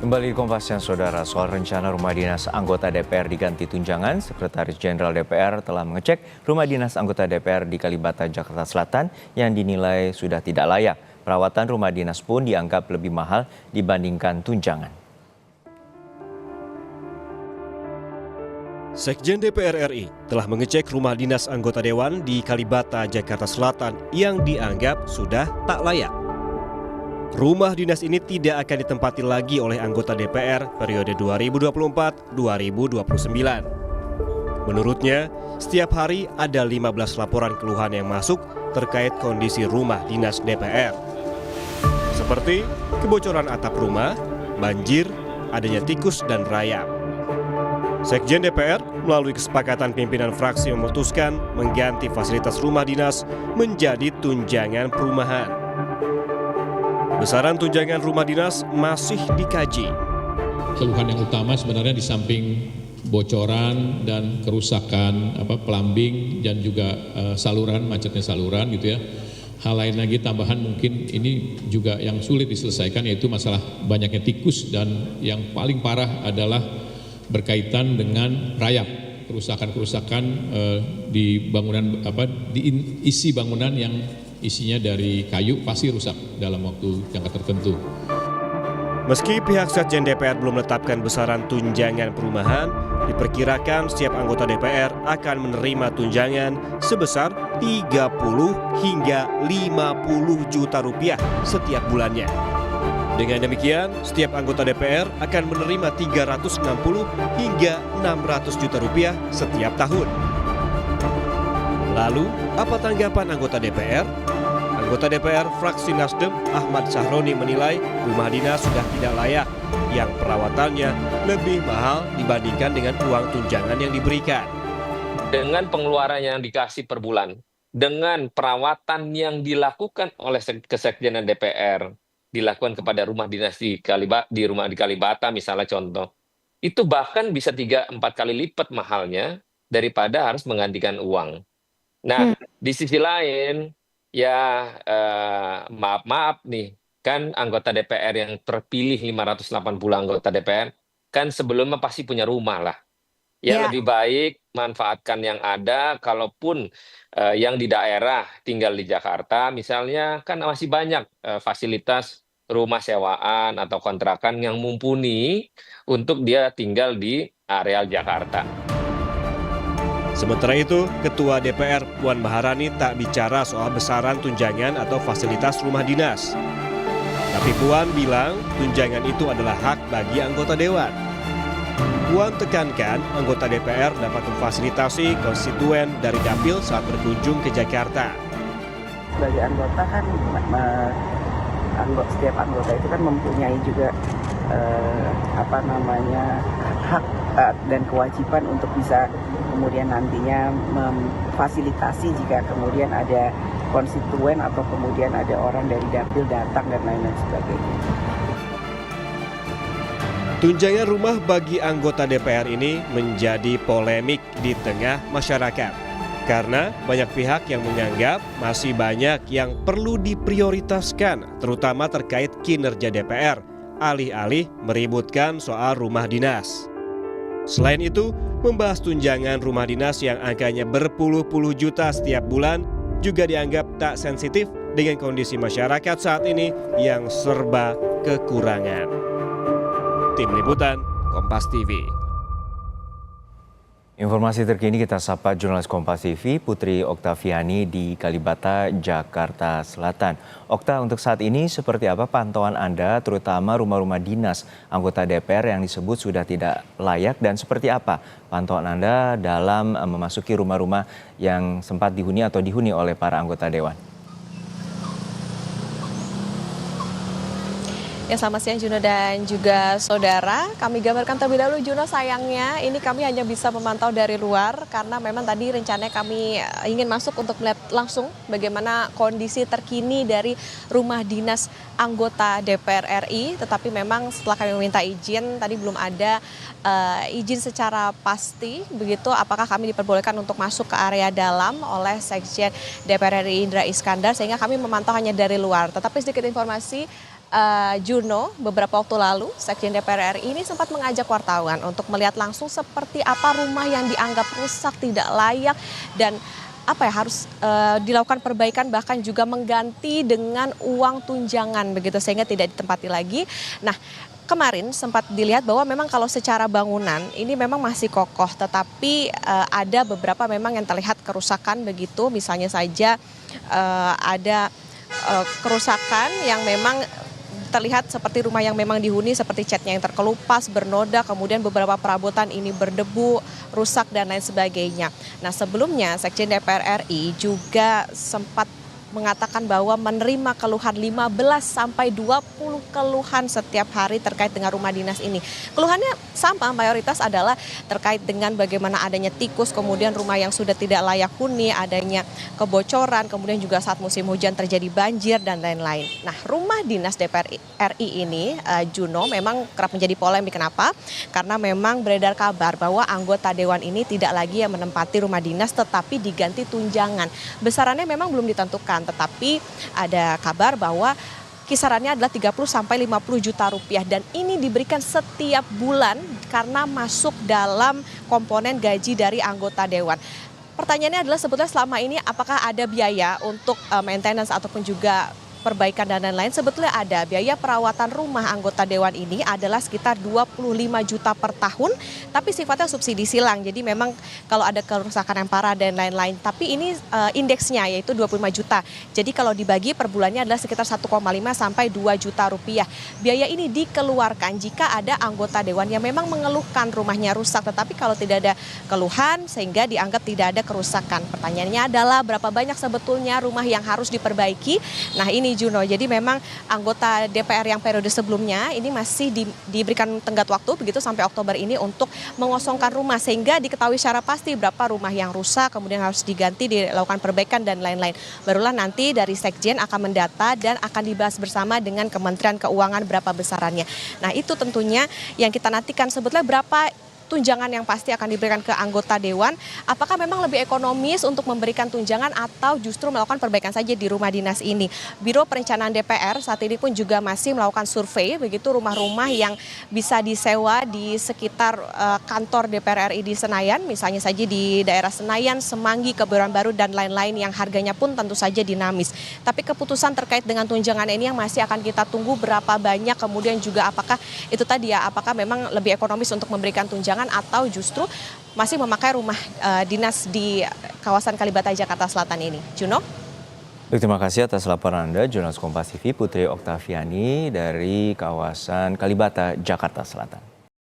Kembali di Kompas Siang, Saudara, soal rencana rumah dinas anggota DPR diganti tunjangan, Sekretaris Jenderal DPR telah mengecek rumah dinas anggota DPR di Kalibata, Jakarta Selatan yang dinilai sudah tidak layak. Perawatan rumah dinas pun dianggap lebih mahal dibandingkan tunjangan. Sekjen DPR RI telah mengecek rumah dinas anggota Dewan di Kalibata, Jakarta Selatan yang dianggap sudah tak layak. Rumah dinas ini tidak akan ditempati lagi oleh anggota DPR periode 2024-2029. Menurutnya, setiap hari ada 15 laporan keluhan yang masuk terkait kondisi rumah dinas DPR. Seperti kebocoran atap rumah, banjir, adanya tikus dan rayap. Sekjen DPR melalui kesepakatan pimpinan fraksi memutuskan mengganti fasilitas rumah dinas menjadi tunjangan perumahan. Besaran tunjangan rumah dinas masih dikaji. Keluhan yang utama sebenarnya di samping bocoran dan kerusakan plumbing dan juga saluran, macetnya saluran gitu ya. Hal lain lagi tambahan mungkin ini juga yang sulit diselesaikan, yaitu masalah banyaknya tikus, dan yang paling parah adalah berkaitan dengan rayap, kerusakan-kerusakan di bangunan di isi bangunan yang isinya dari kayu pasti rusak dalam waktu jangka tertentu. Meski pihak Sekjen DPR belum menetapkan besaran tunjangan perumahan, diperkirakan setiap anggota DPR akan menerima tunjangan sebesar 30 hingga 50 juta rupiah setiap bulannya. Dengan demikian, setiap anggota DPR akan menerima 360 hingga 600 juta rupiah setiap tahun. Lalu, apa tanggapan anggota DPR? Anggota DPR fraksi Nasdem Ahmad Sahroni menilai rumah dinas sudah tidak layak, yang perawatannya lebih mahal dibandingkan dengan uang tunjangan yang diberikan. Dengan pengeluaran yang dikasih per bulan, dengan perawatan yang dilakukan oleh Kesekjenan DPR, dilakukan kepada rumah dinas di Kalibata misalnya contoh, itu bahkan bisa 3-4 kali lipat mahalnya daripada harus menggantikan uang. Nah, di sisi lain, ya maaf nih, kan anggota DPR yang terpilih 580 anggota DPR, kan sebelumnya pasti punya rumah lah. Ya, lebih baik manfaatkan yang ada, kalaupun yang di daerah tinggal di Jakarta, misalnya kan masih banyak fasilitas rumah sewaan atau kontrakan yang mumpuni untuk dia tinggal di areal Jakarta. Sementara itu, Ketua DPR Puan Maharani tak bicara soal besaran tunjangan atau fasilitas rumah dinas. Tapi Puan bilang tunjangan itu adalah hak bagi anggota Dewan. Puan tekankan anggota DPR dapat memfasilitasi konstituen dari dapil saat berkunjung ke Jakarta. Sebagai anggota kan, setiap anggota itu kan mempunyai juga hak dan kewajiban untuk bisa kemudian nantinya memfasilitasi jika kemudian ada konstituen atau kemudian ada orang dari dapil datang dan lain-lain sebagainya. Tunjangan rumah bagi anggota DPR ini menjadi polemik di tengah masyarakat. Karena banyak pihak yang menganggap masih banyak yang perlu diprioritaskan, terutama terkait kinerja DPR, alih-alih meributkan soal rumah dinas. Selain itu, membahas tunjangan rumah dinas yang angkanya berpuluh-puluh juta setiap bulan juga dianggap tak sensitif dengan kondisi masyarakat saat ini yang serba kekurangan. Tim Liputan, Kompas TV. Informasi terkini kita sapa jurnalis Kompas TV Putri Oktaviani di Kalibata, Jakarta Selatan. Okta, untuk saat ini seperti apa pantauan Anda terutama rumah-rumah dinas anggota DPR yang disebut sudah tidak layak, dan seperti apa pantauan Anda dalam memasuki rumah-rumah yang sempat dihuni atau dihuni oleh para anggota Dewan? Ya, selamat siang Juno dan juga saudara. Kami gambarkan terlebih dahulu, Juno, sayangnya ini kami hanya bisa memantau dari luar karena memang tadi rencananya kami ingin masuk untuk melihat langsung bagaimana kondisi terkini dari rumah dinas anggota DPR RI. Tetapi memang setelah kami meminta izin, tadi belum ada izin secara pasti begitu apakah kami diperbolehkan untuk masuk ke area dalam oleh Sekjen DPR RI Indra Iskandar, sehingga kami memantau hanya dari luar. Tetapi sedikit informasi, Juno, beberapa waktu lalu Sekjen DPR RI ini sempat mengajak wartawan untuk melihat langsung seperti apa rumah yang dianggap rusak, tidak layak, dan harus dilakukan perbaikan, bahkan juga mengganti dengan uang tunjangan begitu sehingga tidak ditempati lagi. Nah, kemarin sempat dilihat bahwa memang kalau secara bangunan ini memang masih kokoh, tetapi ada beberapa memang yang terlihat kerusakan begitu. Misalnya saja ada kerusakan yang memang terlihat seperti rumah yang memang dihuni, seperti catnya yang terkelupas, bernoda, kemudian beberapa perabotan ini berdebu, rusak, dan lain sebagainya. Nah, sebelumnya Sekjen DPR RI juga sempat mengatakan bahwa menerima keluhan 15 sampai 20 keluhan setiap hari terkait dengan rumah dinas ini. Keluhannya sama, mayoritas adalah terkait dengan bagaimana adanya tikus, kemudian rumah yang sudah tidak layak huni, adanya kebocoran, kemudian juga saat musim hujan terjadi banjir dan lain-lain. Nah, rumah dinas DPR RI ini, Juno, memang kerap menjadi polemik. Kenapa? Karena memang beredar kabar bahwa anggota dewan ini tidak lagi yang menempati rumah dinas, tetapi diganti tunjangan. Besarannya memang belum ditentukan, tetapi ada kabar bahwa kisarannya adalah 30 sampai 50 juta rupiah, dan ini diberikan setiap bulan karena masuk dalam komponen gaji dari anggota dewan. Pertanyaannya adalah sebetulnya selama ini apakah ada biaya untuk maintenance ataupun juga perbaikan dan lain-lain? Sebetulnya ada. Biaya perawatan rumah anggota dewan ini adalah sekitar 25 juta per tahun, tapi sifatnya subsidi silang. Jadi memang kalau ada kerusakan yang parah dan lain-lain, tapi ini indeksnya yaitu 25 juta. Jadi kalau dibagi per bulannya adalah sekitar 1,5 sampai 2 juta rupiah. Biaya ini dikeluarkan jika ada anggota dewan yang memang mengeluhkan rumahnya rusak, tetapi kalau tidak ada keluhan sehingga dianggap tidak ada kerusakan. Pertanyaannya adalah berapa banyak sebetulnya rumah yang harus diperbaiki? Nah, ini Juno, jadi memang anggota DPR yang periode sebelumnya ini masih diberikan tenggat waktu begitu sampai Oktober ini untuk mengosongkan rumah sehingga diketahui secara pasti berapa rumah yang rusak, kemudian harus diganti, dilakukan perbaikan dan lain-lain. Barulah nanti dari Sekjen akan mendata dan akan dibahas bersama dengan Kementerian Keuangan berapa besarannya. Nah, itu tentunya yang kita nantikan, sebetulnya berapa tunjangan yang pasti akan diberikan ke anggota dewan. Apakah memang lebih ekonomis untuk memberikan tunjangan atau justru melakukan perbaikan saja di rumah dinas ini? Biro Perencanaan DPR saat ini pun juga masih melakukan survei begitu rumah-rumah yang bisa disewa di sekitar kantor DPR RI di Senayan, misalnya saja di daerah Senayan, Semanggi, Kebayoran Baru dan lain-lain yang harganya pun tentu saja dinamis. Tapi keputusan terkait dengan tunjangan ini yang masih akan kita tunggu berapa banyak, kemudian juga apakah itu tadi ya, apakah memang lebih ekonomis untuk memberikan tunjangan atau justru masih memakai rumah dinas di kawasan Kalibata, Jakarta Selatan ini. Juno? Terima kasih atas laporan Anda, jurnalis Kompas TV Putri Oktaviani dari kawasan Kalibata, Jakarta Selatan.